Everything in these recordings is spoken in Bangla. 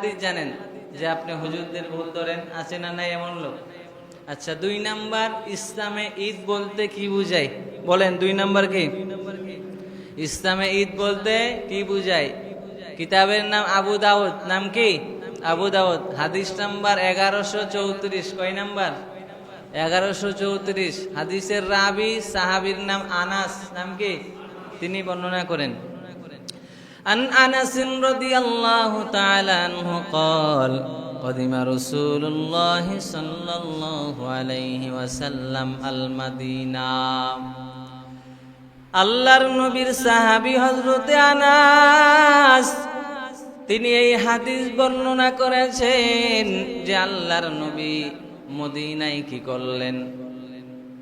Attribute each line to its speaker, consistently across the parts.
Speaker 1: হাদিস জানেন যে আপনি হুজুরদের ভুল ধরেন? আছে না নাই এমন লোক? আচ্ছা, 2 নাম্বার, ইসলামে ঈদ বলতে কি বুঝায়? বলেন 2 নাম্বার কি? ইসলামে ঈদ বলতে কি বুঝায়? কিতাবের নাম আবু দাউদ। নাম কি? আবু দাউদ। হাদিস নাম্বার 1134। কয় নাম্বার? 1134। হাদিসের রাবি সাহাবীর নাম আনাস। নাম কি? তিনি বর্ণনা করেন, আন আনাস রাদিয়াল্লাহু তাআলা আনহু قال قدم رسول الله صلى الله عليه وسلم المدينة। আল্লাহর নবীর সাহাবী হযরতে আনাস তিনি এই হাদিস বর্ণনা করেছেন যে আল্লাহর নবী মদিনায় কি করলেন?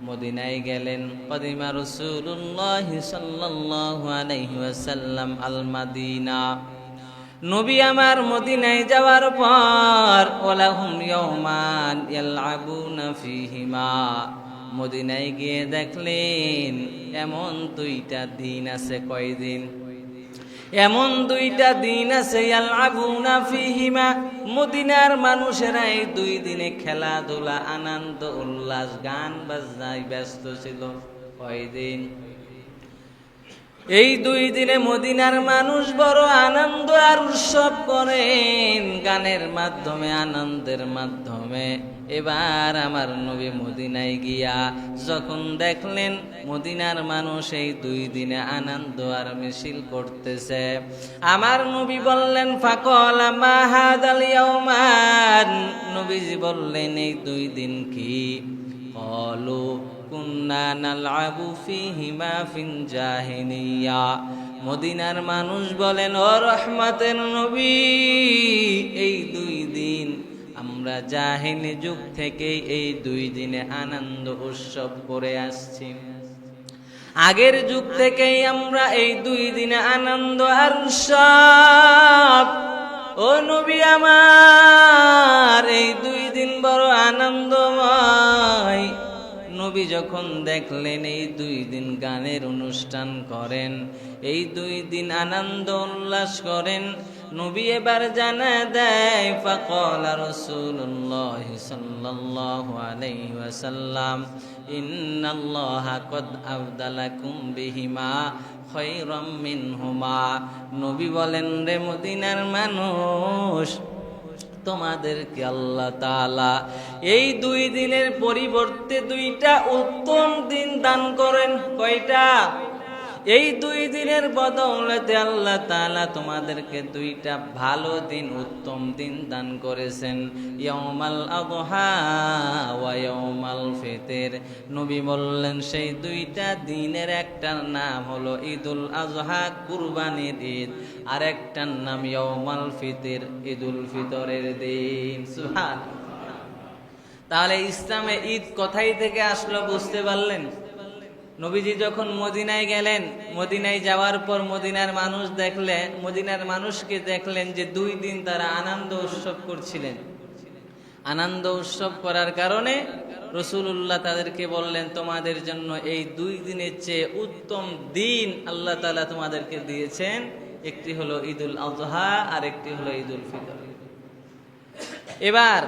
Speaker 1: মদিনায় গেলেন। কদিমা রাসূলুল্লাহ সাল্লাল্লাহু আলাইহি ওয়াসাল্লাম আল মাদিনা। নবী আমার মদিনায় যাওয়ার পর ওয়ালাহুম ইয়াওমান ইয়ালআবুনা ফীহিমা, মদিনায় গিয়ে দেখলেন এমন 2টা দিন আছে। কয়দিন? এমন 2টা দিন আছে ইয়ালআবুনা ফীহিমা, মদিনার মানুষেরা এই 2 দিনে খেলাধুলা, আনন্দ উল্লাস, গান বাজনায় ব্যস্ত ছিল। কয়দিন? এই 2 দিনে মদিনার মানুষ বড় আনন্দ আর উৎসব করেন, গানের মাধ্যমে, আনন্দের মাধ্যমে। এবার আমার নবী মদিনায় গিয়া যখন দেখলেন মদিনার মানুষ এই 2 দিনে আনন্দ আর মিছিল করতেছে, আমার নবী বললেন ফাকালা মা হাদাল ইয়াওমান, নবীজি বললেন এই 2 দিন কি? ক্বালু কুন্না নালআবু ফীহিমা ফিল জাহিলিয়া। মদিনার মানুষ বলেন, ও রহমতের নবী, এই 2 দিন আমরা জাহিলি যুগ থেকে এই 2 দিনে আনন্দ উৎসব করে আসছি। আগের যুগ থেকেই আমরা এই 2 দিনে আনন্দ আর উৎসব। ও নবী আমার, এই 2 দিন বড় আনন্দময়। নবী যখন দেখলেন এই 2 দিন গানের অনুষ্ঠান করেন, এই 2 দিন আনন্দ উল্লাস করেন, নবী এবার জানা দেয় ফাকালা রাসূলুল্লাহ সাল্লাল্লাহু আলাইহি ওয়াসাল্লাম ইন্নাল্লাহা ক্বাদ আবদালাকুম বিহিমা খায়রাম মিনহুমা। নবী বলেন, রে মদিনার মানুষ, তোমাদেরকে আল্লাহ তাআলা এই 2 দিনের পরিবর্তে 2টা উত্তম দিন দান করেন। কয়টা? এই 2 দিনের বদৌলতে আল্লাহ তাআলা তোমাদেরকে 2টা ভালো দিন, উত্তম দিন দান করেছেন, ইয়াউমাল আযহা ওয়া ইয়াউমাল ফিতর। নবী বললেন সেই 2টা দিনের একটার নাম হলো ঈদুল আযহা, কুরবানির ঈদ, আর একটার নাম ইয়াউমাল ফিতর, ঈদুল ফিতরের দিন। সুবহানাল্লাহ। তাহলে ইসলামে ঈদ কোথায় থেকে আসলো বুঝতে পারলেন? নবীজি যখন মদিনায় গেলেন, মদিনায় যাওয়ার পর মদিনার মানুষকে দেখলেন যে 2 দিন তারা আনন্দ উৎসব করছিলেন। আনন্দ উৎসব করার কারণে রাসূলুল্লাহ তাদেরকে বললেন, তোমাদের জন্য এই 2 দিনের চেয়ে উত্তম দিন আল্লাহ তাআলা তোমাদেরকে দিয়েছেন। একটি হলো ঈদুল আযহা আর একটি হলো ঈদুল ফিতর। এবার